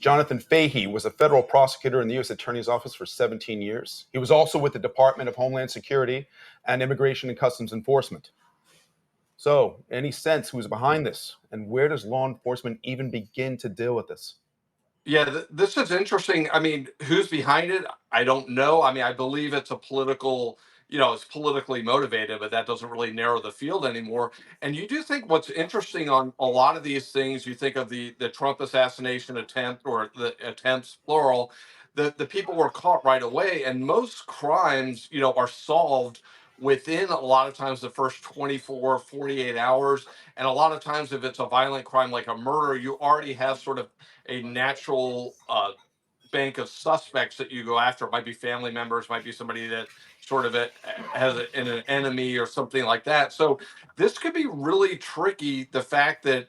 Jonathan Fahey was a federal prosecutor in the U.S. Attorney's Office for 17 years. He was also with the Department of Homeland Security and Immigration and Customs Enforcement. So, any sense who's behind this, and where does law enforcement even begin to deal with this? Yeah, this is interesting. I mean, who's behind it? I don't know. I mean, I believe it's a political, it's politically motivated, but that doesn't really narrow the field anymore. And you do think what's interesting on a lot of these things, you think of the Trump assassination attempt or the attempts plural, the people were caught right away, and most crimes, are solved within a lot of times the first 24, 48 hours. And a lot of times if it's a violent crime like a murder, you already have sort of a natural bank of suspects that you go after. It might be family members, might be somebody that sort of has an enemy or something like that. So this could be really tricky. The fact that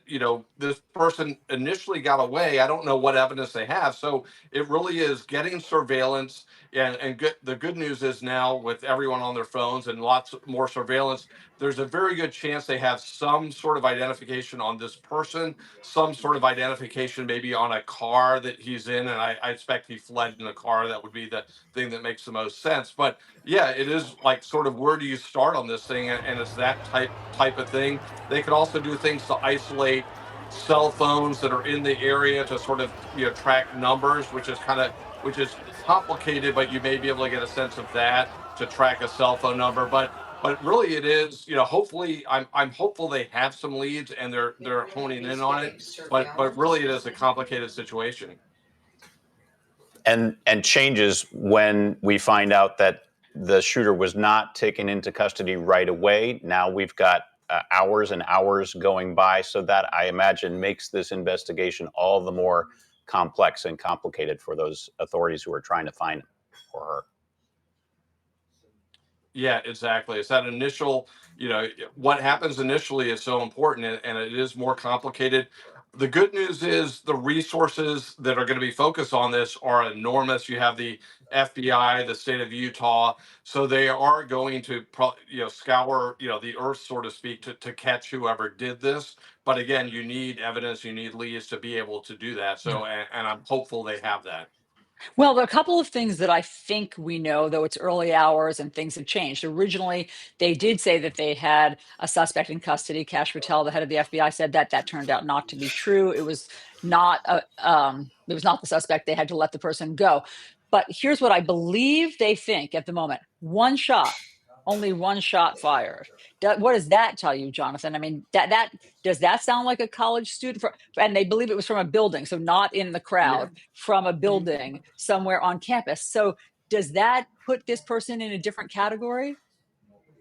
this person initially got away, I don't know what evidence they have. So it really is getting surveillance. And the good news is now with everyone on their phones and lots more surveillance, there's a very good chance they have some sort of identification on this person, some sort of identification maybe on a car that he's in, and I expect he fled in a car. That would be the thing that makes the most sense. But yeah, it is like sort of where do you start on this thing, and it's that type of thing. They could also do things to isolate cell phones that are in the area to sort of track numbers, which is complicated, but you may be able to get a sense of that to track a cell phone number. But really, it is, hopefully, I'm hopeful they have some leads and they're honing in on it. But really, it is a complicated situation. And changes when we find out that the shooter was not taken into custody right away. Now we've got hours and hours going by, so that I imagine makes this investigation all the more complex and complicated for those authorities who are trying to find him or her. Yeah, exactly. It's that initial, what happens initially is so important, and it is more complicated. The good news is the resources that are going to be focused on this are enormous. You have the FBI, the state of Utah, so they are going to, scour, the earth, so to speak, to catch whoever did this. But again, you need evidence, you need leads to be able to do that. So, and I'm hopeful they have that. Well, there are a couple of things that I think we know, though it's early hours and things have changed. Originally, they did say that they had a suspect in custody. Kash Patel, the head of the FBI, said that that turned out not to be true. It was not it was not the suspect. They had to let the person go. But here's what I believe they think at the moment: one shot, only one shot fired. What does that tell you, Jonathan? I mean, that does that sound like a college student? And they believe it was from a building, so not in the crowd, from a building somewhere on campus. So does that put this person in a different category?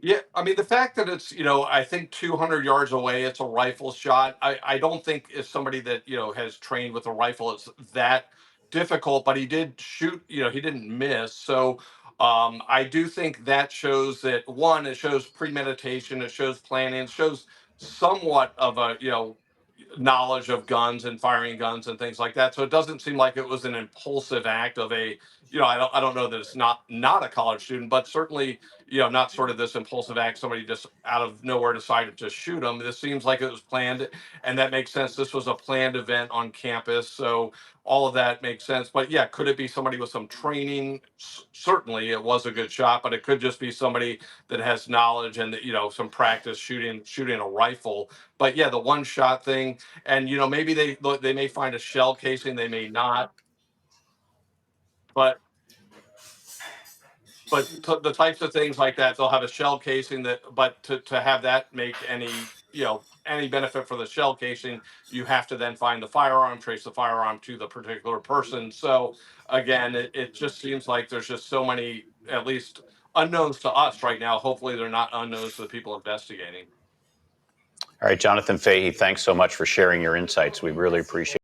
Yeah, I mean, the fact that it's, I think 200 yards away, it's a rifle shot. I don't think if somebody that, has trained with a rifle, it's that difficult, but he did shoot, he didn't miss. So I do think that shows that, one, it shows premeditation, it shows planning, it shows somewhat of a, knowledge of guns and firing guns and things like that. So it doesn't seem like it was an impulsive act of a, I don't know that it's not a college student, but certainly, not sort of this impulsive act. Somebody just out of nowhere decided to shoot him. This seems like it was planned, and that makes sense. This was a planned event on campus, so all of that makes sense. But yeah, could it be somebody with some training? Certainly, it was a good shot, but it could just be somebody that has knowledge and some practice shooting a rifle. But yeah, the one shot thing, and maybe they may find a shell casing, they may not, but the types of things like that, they'll have a shell casing that, but to have that make any benefit for the shell casing, you have to then find the firearm, trace the firearm to the particular person. So again, it just seems like there's just so many, at least unknowns to us right now. Hopefully they're not unknowns to the people investigating. All right, Jonathan Fahey, thanks so much for sharing your insights. We really appreciate it.